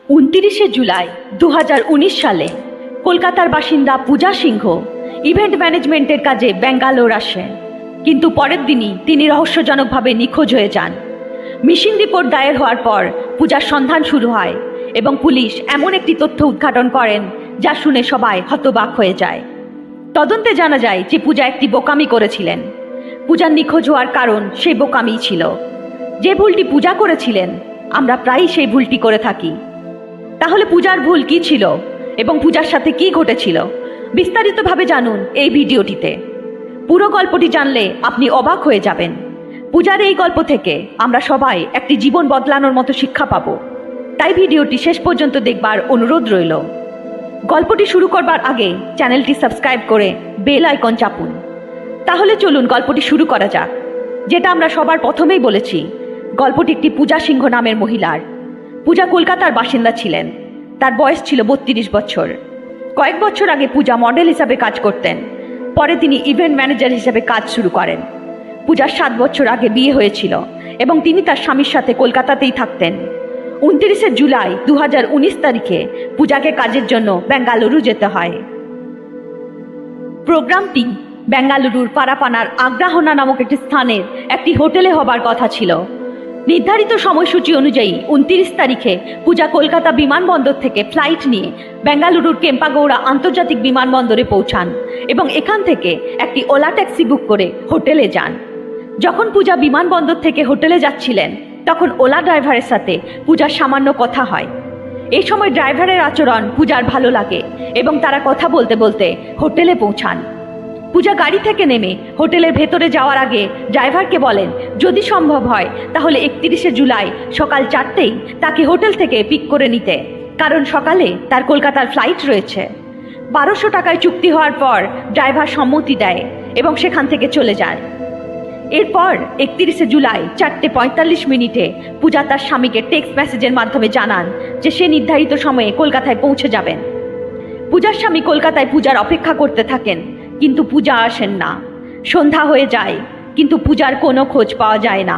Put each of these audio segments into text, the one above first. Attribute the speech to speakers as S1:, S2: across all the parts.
S1: 29শে জুলাই 2019 সালে কলকাতার বাসিন্দা পূজা সিংহ ইভেন্ট ম্যানেজমেন্টের কাজে ব্যাঙ্গালোর আসেন, কিন্তু পরের দিনই তিনি রহস্যজনকভাবে নিখোঁজ হয়ে যান। মিসিং রিপোর্ট দায়ের হওয়ার পর পূজার সন্ধান শুরু হয় এবং পুলিশ এমন একটি তথ্য উদ্ঘাটন করেন যা শুনে সবাই হতবাক হয়ে যায়। তদন্তে জানা যায় যে পূজা একটি বোকামি করেছিলেন। পূজার নিখোঁজ হওয়ার কারণ সেই বোকামিই ছিল। যে ভুলটি পূজা করেছিলেন আমরা প্রায়ই সেই ভুলটি করে থাকি। তাহলে পূজার ভুল কি ছিল এবং পূজার সাথে কি ঘটেছিল বিস্তারিতভাবে জানুন এই ভিডিওটিতে। পুরো গল্পটি জানলে আপনি অবাক হয়ে যাবেন। পূজার এই গল্প থেকে আমরা সবাই একটি জীবন বদলানোর মতো শিক্ষা পাবো, তাই ভিডিওটি শেষ পর্যন্ত দেখবার অনুরোধ রইল। গল্পটি শুরু করবার আগে চ্যানেলটি সাবস্ক্রাইব করে বেল আইকন চাপুন। তাহলে চলুন গল্পটি শুরু করা যাক। যেটা আমরা সবার প্রথমেই বলেছি, গল্পটি একটি পূজা সিংহ নামের মহিলার। পূজা কলকাতার বাসিন্দা ছিলেন। তার বয়স ছিল 32 বছর। কয়েক বছর আগে পূজা মডেল হিসাবে কাজ করতেন। পরে তিনি ইভেন্ট ম্যানেজার হিসেবে কাজ শুরু করেন। পূজার 7 বছর আগে বিয়ে হয়েছিল এবং তিনি তার স্বামীর সাথে কলকাতাতেই থাকতেন। 29শে জুলাই 2019 তারিখে পূজাকে কাজের জন্য বেঙ্গালুরু যেতে হয়। প্রোগ্রামটি বেঙ্গালুরুর পারাপানার আগ্রাহনা নামক একটি স্থানের একটি হোটেলে হবার কথা ছিল। নির্ধারিত সময়সূচি অনুযায়ী 29 তারিখে পূজা কলকাতা বিমানবন্দর থেকে ফ্লাইট নিয়ে বেঙ্গালুরুর কেম্পাগৌড়া আন্তর্জাতিক বিমানবন্দরে পৌঁছান এবং এখান থেকে একটি ওলা ট্যাক্সি বুক করে হোটেলে যান। যখন পূজা বিমানবন্দর থেকে হোটেলে যাচ্ছিলেন তখন ওলা ড্রাইভারের সাথে পূজার সামান্য কথা হয়। এই সময় ড্রাইভারের আচরণ পূজার ভালো লাগে এবং তারা কথা বলতে বলতে হোটেলে পৌঁছান। পূজা গাড়ি থেকে নেমে হোটেলের ভেতরে যাওয়ার আগে ড্রাইভারকে বলেন যদি সম্ভব হয় তাহলে 31শে জুলাই সকাল 4টেই তাকে হোটেল থেকে পিক করে নিতে, কারণ সকালে তার কলকাতার ফ্লাইট রয়েছে। 1200 টাকায় চুক্তি হওয়ার পর ড্রাইভার সম্মতি দেয় এবং সেখান থেকে চলে যায়। এরপর 31শে জুলাই 4:45 পূজা তার স্বামীকে টেক্সট মেসেজের মাধ্যমে জানান যে সে নির্ধারিত সময়ে কলকাতায় পৌঁছে যাবেন। পূজার স্বামী কলকাতায় পূজার অপেক্ষা করতে থাকেন, কিন্তু পূজা আসেন না। সন্ধ্যা হয়ে যায়, কিন্তু পূজার কোনো খোঁজ পাওয়া যায় না।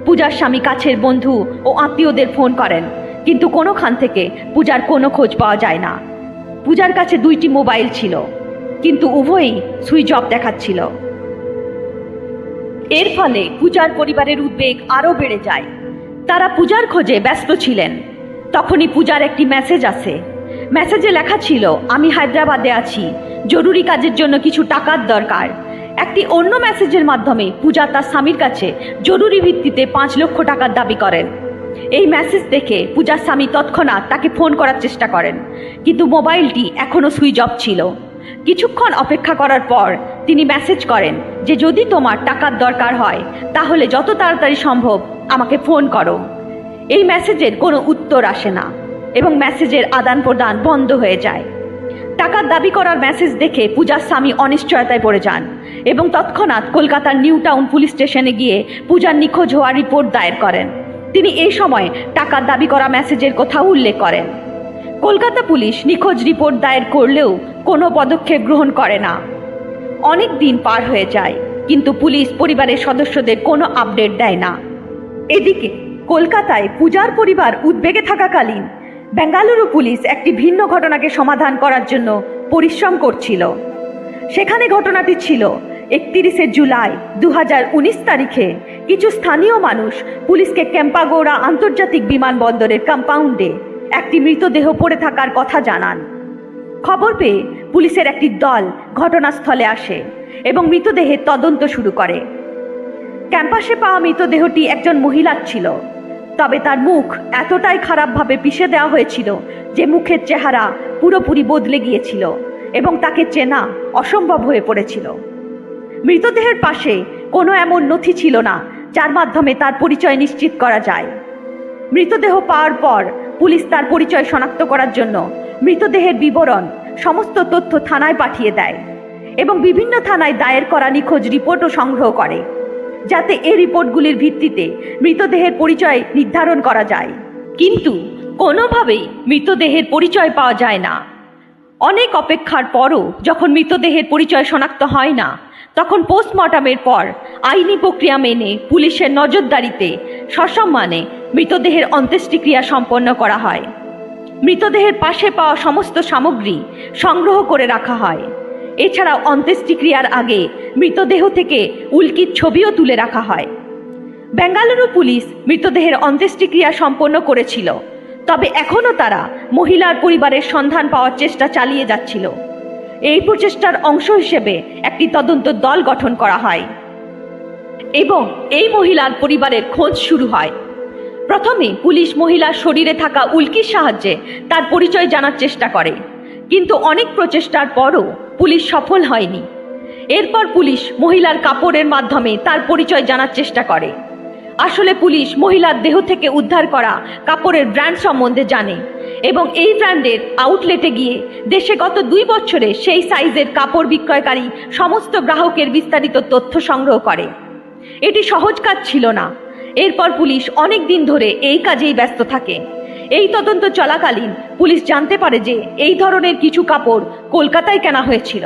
S1: পূজার স্বামী কাছের বন্ধু ও আত্মীয়দের ফোন করেন, কিন্তু কোনোখান থেকে পূজার কোনো খোঁজ পাওয়া যায় না। পূজার কাছে 2টি মোবাইল ছিল, কিন্তু উভয়ই সুইচ অফ দেখাচ্ছিল। এর ফলে পূজার পরিবারের উদ্বেগ আরও বেড়ে যায়। তারা পূজার খোঁজে ব্যস্ত ছিলেন। তখনই পূজার একটি মেসেজ আসে। মেসেজে লেখা ছিল, আমি হায়দ্রাবাদে আছি, জরুরি কাজের জন্য কিছু টাকার দরকার। একটি অন্য মেসেজের মাধ্যমে পূজা তার স্বামীর কাছে জরুরি ভিত্তিতে 5 লক্ষ টাকার দাবি করেন। এই মেসেজ দেখে পূজার স্বামী তৎক্ষণাৎ তাকে ফোন করার চেষ্টা করেন, কিন্তু মোবাইলটি এখনও সুইচ অফ ছিল। কিছুক্ষণ অপেক্ষা করার পর তিনি মেসেজ করেন যে যদি তোমার টাকার দরকার হয় তাহলে যত তাড়াতাড়ি সম্ভব আমাকে ফোন করো। এই মেসেজের কোনো উত্তর আসে না এবং মেসেজের আদান প্রদান বন্ধ হয়ে যায়। টাকার দাবি করার মেসেজ দেখে পূজার স্বামী অনিশ্চয়তায় পড়ে যান এবং তৎক্ষণাৎ কলকাতার নিউ টাউন পুলিশ স্টেশনে গিয়ে পূজার নিখোঁজ হওয়ার রিপোর্ট দায়ের করেন। তিনি এই সময় টাকার দাবি করা মেসেজের কথাও উল্লেখ করেন। কলকাতা পুলিশ নিখোঁজ রিপোর্ট দায়ের করলেও কোনো পদক্ষেপ গ্রহণ করে না। অনেক দিন পার হয়ে যায়, কিন্তু পুলিশ পরিবারের সদস্যদের কোনো আপডেট দেয় না। এদিকে কলকাতায় পূজার পরিবার উদ্বেগে থাকাকালীন বেঙ্গালুরু পুলিশ একটি ভিন্ন ঘটনাকে সমাধান করার জন্য পরিশ্রম করছিল। সেখানে ঘটনাটি ছিল 31শে জুলাই 2019 তারিখে কিছু স্থানীয় মানুষ পুলিশকে কেম্পাগৌড়া আন্তর্জাতিক বিমানবন্দরের কম্পাউন্ডে একটি মৃতদেহ পড়ে থাকার কথা জানান। খবর পেয়ে পুলিশের একটি দল ঘটনাস্থলে আসে এবং মৃতদেহের তদন্ত শুরু করে। ক্যাম্পাসে পাওয়া মৃতদেহটি একজন মহিলার ছিল, তবে তার মুখ এতটাই খারাপভাবে পিষে দেওয়া হয়েছিল যে মুখের চেহারা পুরোপুরি বদলে গিয়েছিল এবং তাকে চেনা অসম্ভব হয়ে পড়েছিল। মৃতদেহের পাশে কোনো এমন নথি ছিল না যার মাধ্যমে তার পরিচয় নিশ্চিত করা যায়। মৃতদেহ পাওয়ার পর পুলিশ তার পরিচয় শনাক্ত করার জন্য মৃতদেহের বিবরণ সমস্ত তথ্য থানায় পাঠিয়ে দেয় এবং বিভিন্ন থানায় দায়ের করা নিখোঁজ রিপোর্টও সংগ্রহ করে, যাতে এই রিপোর্টগুলির ভিত্তিতে মৃতদেহের পরিচয় নির্ধারণ করা যায়। কিন্তু কোনোভাবেই মৃতদেহের পরিচয় পাওয়া যায় না। অনেক অপেক্ষার পরও যখন মৃতদেহের পরিচয় শনাক্ত হয় না, তখন পোস্টমর্টমের পর আইনি প্রক্রিয়া মেনে পুলিশের নজরদারিতে সসম্মানে মৃতদেহের অন্ত্যেষ্টিক্রিয়া সম্পন্ন করা হয়। মৃতদেহের পাশে পাওয়া সমস্ত সামগ্রী সংগ্রহ করে রাখা হয়। এছাড়াও অন্ত্যেষ্টিক্রিয়ার আগে মৃতদেহ থেকে উল্কির ছবিও তুলে রাখা হয়। বেঙ্গালুরু পুলিশ মৃতদেহের অন্ত্যেষ্টিক্রিয়া সম্পন্ন করেছিল, তবে এখনও তারা মহিলার পরিবারের সন্ধান পাওয়ার চেষ্টা চালিয়ে যাচ্ছিল। এই প্রচেষ্টার অংশ হিসেবে একটি তদন্ত দল গঠন করা হয় এবং এই মহিলার পরিবারের খোঁজ শুরু হয়। প্রথমে পুলিশ মহিলার শরীরে থাকা উল্কির সাহায্যে তার পরিচয় জানার চেষ্টা করে, কিন্তু অনেক প্রচেষ্টার পরও পুলিশ সফল হয়নি। এরপর পুলিশ মহিলার কাপড়ের মাধ্যমে তার পরিচয় জানার চেষ্টা করে। আসলে পুলিশ মহিলার দেহ থেকে উদ্ধার করা কাপড়ের ব্র্যান্ড সম্বন্ধে জানে এবং এই ব্র্যান্ডের আউটলেটে গিয়ে দেশে গত 2 বছরে সেই সাইজের কাপড় বিক্রয়কারী সমস্ত গ্রাহকের বিস্তারিত তথ্য সংগ্রহ করে। এটি সহজ কাজ ছিল না। এরপর পুলিশ অনেক দিন ধরে এই কাজেই ব্যস্ত থাকে। এই তদন্ত চলাকালীন পুলিশ জানতে পারে যে এই ধরনের কিছু কাপড় কলকাতায় কেনা হয়েছিল।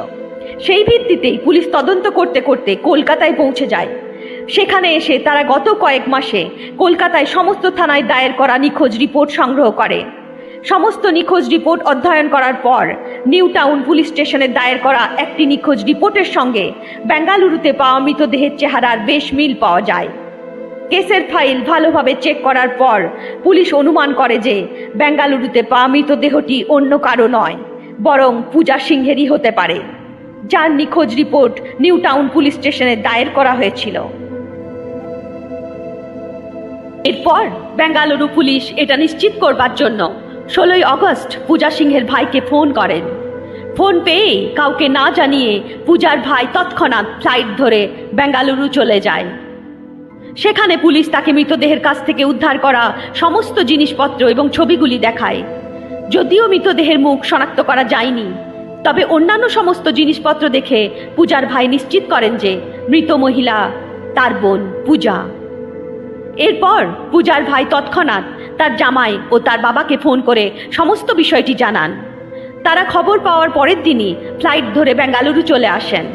S1: সেই ভিত্তিতেই পুলিশ তদন্ত করতে করতে কলকাতায় পৌঁছে যায়। সেখানে এসে তারা গত কয়েক মাসে কলকাতায় সমস্ত থানায় দায়ের করা নিখোঁজ রিপোর্ট সংগ্রহ করে। সমস্ত নিখোঁজ রিপোর্ট অধ্যয়ন করার পর নিউ টাউন পুলিশ স্টেশনে দায়ের করা একটি নিখোঁজ রিপোর্টের সঙ্গে বেঙ্গালুরুতে পাওয়া মৃতদেহের চেহারার বেশ মিল পাওয়া যায়। কেসের ফাইল ভালোভাবে চেক করার পর পুলিশ অনুমান করে যে বেঙ্গালুরুতে পাওয়া মৃতদেহটি অন্য কারো নয়, বরং পূজা সিংহেরই হতে পারে, যার নিখোঁজ রিপোর্ট নিউ টাউন পুলিশ স্টেশনে দায়ের করা হয়েছিল। এরপর বেঙ্গালুরু পুলিশ এটা নিশ্চিত করবার জন্য 16 আগস্ট পূজা সিংহের ভাইকে ফোন করেন। ফোন পেয়েই কাউকে না জানিয়ে পূজার ভাই তৎক্ষণাৎ ফ্লাইট ধরে বেঙ্গালুরু চলে যায়। সেখানে পুলিশ তাকে মৃতদেহের কাছ থেকে উদ্ধার করা সমস্ত জিনিসপত্র এবং ছবিগুলি দেখায়। যদিও মৃতদেহের মুখ শনাক্ত করা যায়নি, তবে অন্যান্য সমস্ত জিনিসপত্র দেখে পূজার ভাই নিশ্চিত করেন যে মৃত মহিলা তার বোন পূজা। এরপর পূজার ভাই তৎক্ষণাৎ তার জামাই ও তার বাবাকে ফোন করে সমস্ত বিষয়টি জানান। তারা খবর পাওয়ার পরের দিনই ফ্লাইট ধরে বেঙ্গালুরু চলে আসেন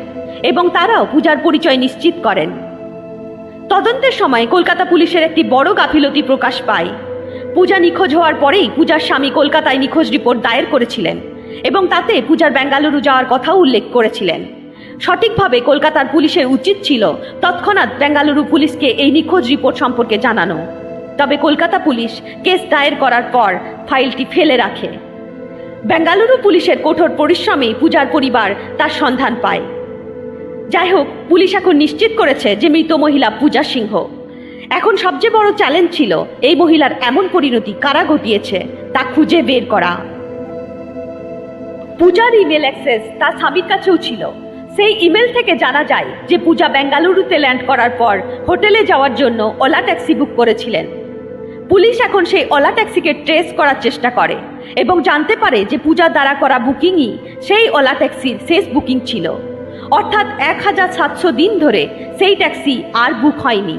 S1: এবং তারাও পূজার পরিচয় নিশ্চিত করেন। তদন্তের সময় কলকাতা পুলিশের একটি বড় গাফিলতি প্রকাশ পায়। পূজা নিখোঁজ হওয়ার পরেই পূজার স্বামী কলকাতায় নিখোঁজ রিপোর্ট দায়ের করেছিলেন এবং তাতে পূজার বেঙ্গালুরু যাওয়ার কথাও উল্লেখ করেছিলেন। সঠিকভাবে কলকাতার পুলিশের উচিত ছিল তৎক্ষণাৎ বেঙ্গালুরু পুলিশকে এই নিখোঁজ রিপোর্ট সম্পর্কে জানানো, তবে কলকাতা পুলিশ কেস দায়ের করার পর ফাইলটি ফেলে রাখে। বেঙ্গালুরু পুলিশের কঠোর পরিশ্রমে পূজার পরিবার তার সন্ধান পায়। যাই হোক, পুলিশ এখন নিশ্চিত করেছে যে মৃত মহিলা পূজা সিংহ। এখন সবচেয়ে বড় চ্যালেঞ্জ ছিল এই মহিলার এমন পরিণতি কারা ঘটিয়েছে তা খুঁজে বের করা। পূজার ইমেল অ্যাক্সেস তার স্বামীর কাছেও ছিল। সেই ইমেল থেকে জানা যায় যে পূজা বেঙ্গালুরুতে ল্যান্ড করার পর হোটেলে যাওয়ার জন্য ওলা ট্যাক্সি বুক করেছিলেন। পুলিশ এখন সেই ওলা ট্যাক্সিকে ট্রেস করার চেষ্টা করে এবং জানতে পারে যে পূজা দ্বারা করা বুকিংই সেই ওলা ট্যাক্সির শেষ বুকিং ছিল, অর্থাৎ 1700 দিন ধরে সেই ট্যাক্সি আর বুক হয়নি।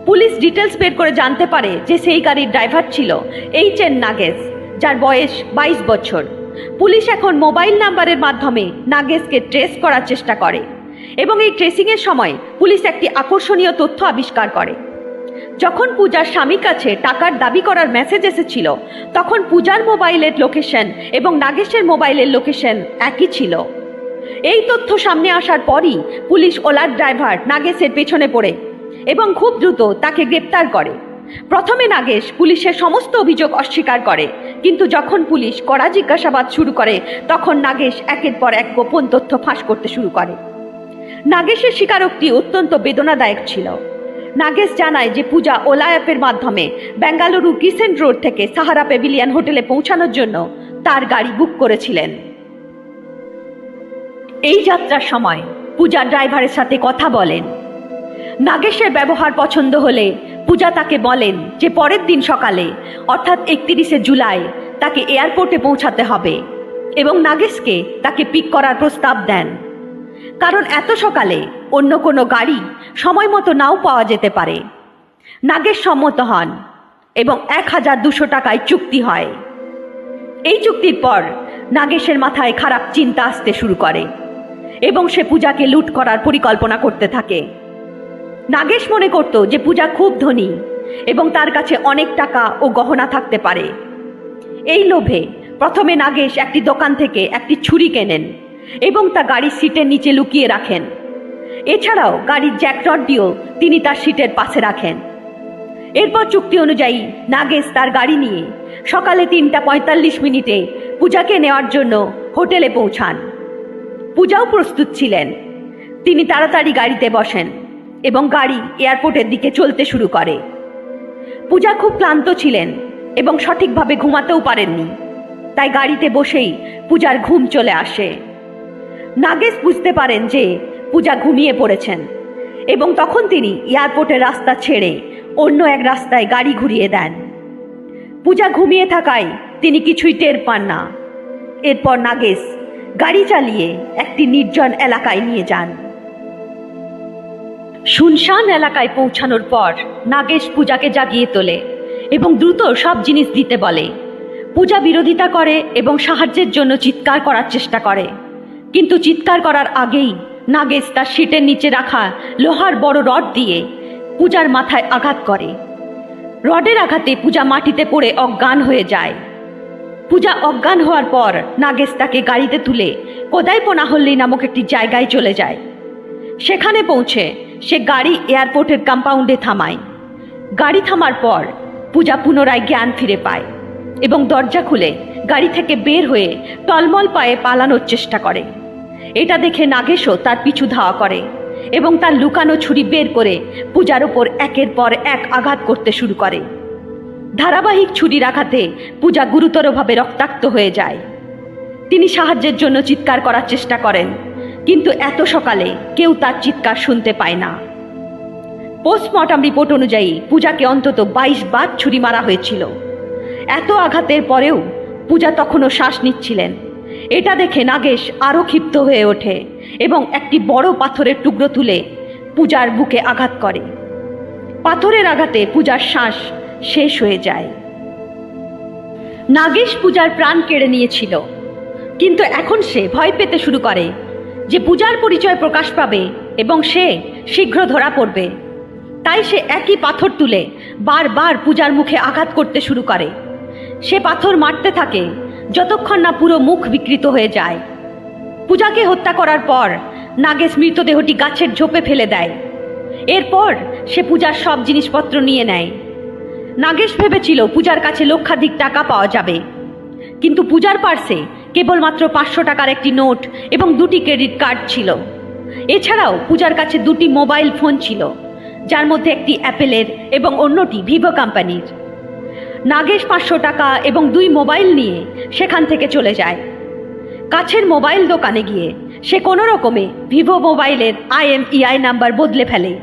S1: পুলিশ ডিটেলস বের করে জানতে পারে যে সেই গাড়ির ড্রাইভার ছিল এইচ.এন. নাগেশ, যার বয়স 22 বছর। পুলিশ এখন মোবাইল নাম্বারের মাধ্যমে নাগেশকে ট্রেস করার চেষ্টা করে এবং এই ট্রেসিংয়ের সময় পুলিশ একটি আকর্ষণীয় তথ্য আবিষ্কার করে। যখন পূজার স্বামীর কাছে টাকার দাবি করার মেসেজ এসেছিল, তখন পূজার মোবাইলের লোকেশন এবং নাগেশের মোবাইলের লোকেশন একই ছিল। এই তথ্য সামনে আসার পরই পুলিশ ওলার ড্রাইভার নাগেশের পেছনে পড়ে এবং খুব দ্রুত তাকে গ্রেপ্তার করে। প্রথমে নাগেশ পুলিশের সমস্ত অভিযোগ অস্বীকার করে, কিন্তু যখন পুলিশ কড়া জিজ্ঞাসাবাদ শুরু করে তখন নাগেশ একের পর এক গোপন তথ্য ফাঁস করতে শুরু করে। নাগেশের স্বীকারোক্তি অত্যন্ত বেদনাদায়ক ছিল। নাগেশ জানায় যে পূজা ওলা অ্যাপের মাধ্যমে বেঙ্গালুরু কিসেন্ট রোড থেকে সাহারা প্যাভিলিয়ন হোটেলে পৌঁছানোর জন্য তার গাড়ি বুক করেছিলেন। এই যাত্রার সময় পূজা ড্রাইভারের সাথে কথা বলেন। নাগেশের ব্যবহার পছন্দ হলে পূজা তাকে বলেন যে পরের দিন সকালে অর্থাৎ 31শে জুলাই তাকে এয়ারপোর্টে পৌঁছাতে হবে এবং নাগেশকে তাকে পিক করার প্রস্তাব দেন, কারণ এত সকালে অন্য কোনো গাড়ি সময় মতো নাও পাওয়া যেতে পারে। নাগেশ সম্মত হন এবং 1200 টাকায় চুক্তি হয়। এই চুক্তির পর নাগেশের মাথায় খারাপ চিন্তা আসতে শুরু করে এবং সে পূজাকে লুট করার পরিকল্পনা করতে থাকে। নাগেশ মনে করত যে পূজা খুব ধনী এবং তার কাছে অনেক টাকা ও গহনা থাকতে পারে। এই লোভে প্রথমে নাগেশ একটি দোকান থেকে একটি ছুরি কেনেন এবং তা গাড়ির সিটের নিচে লুকিয়ে রাখেন। এছাড়াও গাড়ির জ্যাকরডটিও তিনি তার সিটের পাশে রাখেন। এরপর চুক্তি অনুযায়ী নাগেশ তার গাড়ি নিয়ে সকালে 3:45 পূজাকে নেওয়ার জন্য হোটেলে পৌঁছান। পূজাও প্রস্তুত ছিলেন। তিনি তাড়াতাড়ি গাড়িতে বসেন এবং গাড়ি এয়ারপোর্টের দিকে চলতে শুরু করে। পূজা খুব ক্লান্ত ছিলেন এবং সঠিকভাবে ঘুমাতেও পারেননি, তাই গাড়িতে বসেই পূজার ঘুম চলে আসে। নাগেশ বুঝতে পারেন যে পূজা ঘুমিয়ে পড়েছেন এবং তখন তিনি এয়ারপোর্টের রাস্তা ছেড়ে অন্য এক রাস্তায় গাড়ি ঘুরিয়ে দেন। পূজা ঘুমিয়ে থাকায় তিনি কিছুই টের পান না। এরপর নাগেশ গাড়ি চালিয়ে একটি নির্জন এলাকায় নিয়ে যান। শুনশান এলাকায় পৌঁছানোর পর নাগেশ পূজাকে জাগিয়ে তোলে এবং দ্রুত সব জিনিস দিতে বলে। পূজা বিরোধিতা করে এবং সাহায্যের জন্য চিৎকার করার চেষ্টা করে, কিন্তু চিৎকার করার আগেই নাগেশ তার সিটের নিচে রাখা লোহার বড় রড দিয়ে পূজার মাথায় আঘাত করে। রডের আঘাতে পূজা মাটিতে পড়ে অজ্ঞান হয়ে যায়। পূজা অজ্ঞান হওয়ার পর নাগেশ তাকে গাড়িতে তুলে কোদাইপনাহল্লি নামক একটি জায়গায় চলে যায়। সেখানে পৌঁছে সে গাড়ি এয়ারপোর্টের কম্পাউন্ডে থামায়। গাড়ি থামার পর পূজা পুনরায় জ্ঞান ফিরে পায় এবং দরজা খুলে গাড়ি থেকে বের হয়ে টলমল পায়ে পালানোর চেষ্টা করে। এটা দেখে নাগেশও তার পিছু ধাওয়া করে এবং তার লুকানো ছুরি বের করে পূজার ওপর একের পর এক আঘাত করতে শুরু করে। ধারাবাহিক ছুরির আঘাতে পূজা গুরুতরভাবে রক্তাক্ত হয়ে যায়। তিনি সাহায্যের জন্য চিৎকার করার চেষ্টা করেন, কিন্তু এত সকালে কেউ তার চিৎকার শুনতে পায় না। পোস্টমর্টম রিপোর্ট অনুযায়ী পূজাকে অন্তত 22 বার ছুরি মারা হয়েছিল। এত আঘাতের পরেও পূজা তখনও শ্বাস নিচ্ছিলেন। এটা দেখে নাগেশ আরও ক্ষিপ্ত হয়ে ওঠে এবং একটি বড় পাথরের টুকরো তুলে পূজার বুকে আঘাত করে। পাথরের আঘাতে পূজার শ্বাস শেষ হয়ে যায়। নাগেশ পূজার প্রাণ কেড়ে নিয়েছিল, কিন্তু এখন সে ভয় পেতে শুরু করে যে পূজার পরিচয় প্রকাশ পাবে এবং সে শীঘ্র ধরা পড়বে। তাই সে একই পাথর তুলে বারবার পূজার মুখে আঘাত করতে শুরু করে। সে পাথর মারতে থাকে যতক্ষণ না পুরো মুখ বিকৃত হয়ে যায়। পূজাকে হত্যা করার পর নাগেশ মৃতদেহটি গাছের ঝোপে ফেলে দেয়। এরপর সে পূজার সব জিনিসপত্র নিয়ে নেয়। নাগেশ ভেবেছিল পূজার কাছে লক্ষাধিক টাকা পাওয়া যাবে, কিন্তু পূজার পার্সে কেবলমাত্র 500 টাকার একটি নোট এবং 2টি ক্রেডিট কার্ড ছিল। এছাড়াও পূজার কাছে 2টি মোবাইল ফোন ছিল, যার মধ্যে একটি অ্যাপেলের এবং অন্যটি ভিভো কোম্পানির। নাগেশ 500 টাকা এবং 2 মোবাইল নিয়ে সেখান থেকে চলে যায়। কাছের মোবাইল দোকানে গিয়ে সে কোনো রকমে ভিভো মোবাইলের IMEI নাম্বার বদলে ফেলে,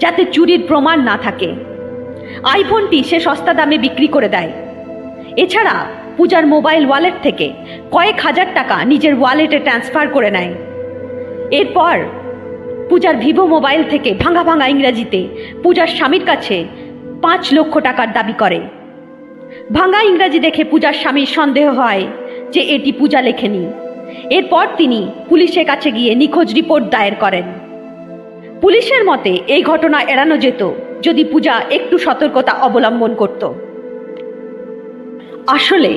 S1: যাতে চুরির প্রমাণ না থাকে। আইফোনটি সে সস্তা দামে বিক্রি করে দেয়। এছাড়া পূজার মোবাইল ওয়ালেট থেকে কয়েক হাজার টাকা নিজের ওয়ালেটে ট্রান্সফার করে নেয়। এরপর পূজার ভিভো মোবাইল থেকে ভাঙা ভাঙা ইংরেজিতে পূজার স্বামীর কাছে 5 লক্ষ টাকার দাবি করে। ভাঙা ইংরেজি দেখে পূজার স্বামীর সন্দেহ হয় যে এটি পূজা লেখেনি। এরপর তিনি পুলিশের কাছে গিয়ে নিখোঁজ রিপোর্ট দায়ের করেন। পুলিশের মতে এই ঘটনা এড়ানো যেত যদি পূজা একটু সতর্কতা অবলম্বন করত। আসলে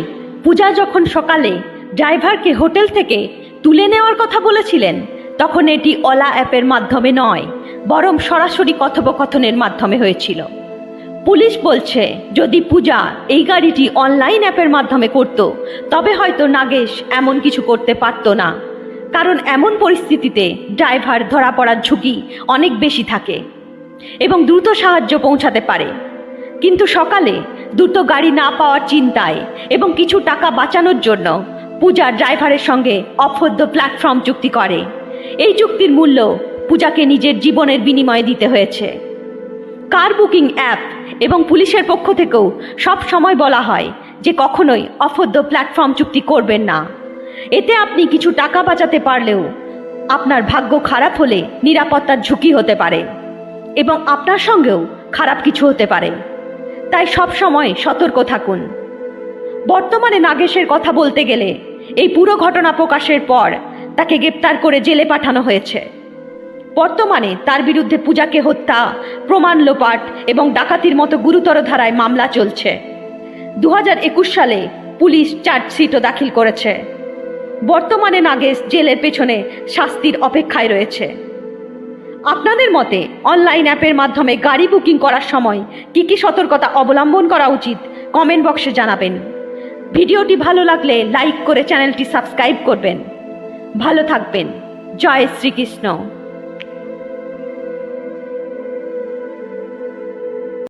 S1: পূজা যখন সকালে ড্রাইভারকে হোটেল থেকে তুলে নেওয়ার কথা বলেছিলেন, তখন এটি ওলা অ্যাপের মাধ্যমে নয়, বরং সরাসরি কথোপকথনের মাধ্যমে হয়েছিল। পুলিশ বলছে যদি পূজা এই গাড়িটি অনলাইন অ্যাপের মাধ্যমে করত, তবে হয়তো নাগেশ এমন কিছু করতে পারত না, কারণ এমন পরিস্থিতিতে ড্রাইভার ধরা পড়ার ঝুঁকি অনেক বেশি থাকে এবং দ্রুত সাহায্য পৌঁছাতে পারে। কিন্তু সকালে দ্রুত গাড়ি না পাওয়ার চিন্তায় এবং কিছু টাকা বাঁচানোর জন্য পূজা ড্রাইভারের সঙ্গে অফ দ্য প্ল্যাটফর্ম চুক্তি করে। এই চুক্তির মূল্য পূজাকে নিজের জীবনের বিনিময়ে দিতে হয়েছে। কার বুকিং অ্যাপ এবং পুলিশের পক্ষ থেকেও সব সময় বলা হয় যে কখনোই অফ দ্য প্ল্যাটফর্ম চুক্তি করবেন না। এতে আপনি কিছু টাকা বাঁচাতে পারলেও আপনার ভাগ্য খারাপ হলে নিরাপত্তার ঝুঁকি হতে পারে এবং আপনার সঙ্গেও খারাপ কিছু হতে পারে। তাই সব সময় সতর্ক থাকুন। বর্তমানে নাগেশের কথা বলতে গেলে এই পুরো ঘটনা প্রকাশের পর তাকে গ্রেপ্তার করে জেলে পাঠানো হয়েছে। বর্তমানে তার বিরুদ্ধে পূজাকে হত্যা, প্রমাণ লোপাট এবং ডাকাতির মতো গুরুতর ধারায় মামলা চলছে। 2021 সালে পুলিশ চার্জশিটও দাখিল করেছে। বর্তমানে নাগেশ জেলের পেছনে শাস্তির অপেক্ষায় রয়েছে। আপনাদের মতে অনলাইন অ্যাপের মাধ্যমে গাড়ি বুকিং করার সময় কী কী সতর্কতা অবলম্বন করা উচিত কমেন্ট বক্সে জানাবেন। ভিডিওটি ভালো লাগলে লাইক করে চ্যানেলটি সাবস্ক্রাইব করবেন। ভালো থাকবেন। জয় শ্রীকৃষ্ণ।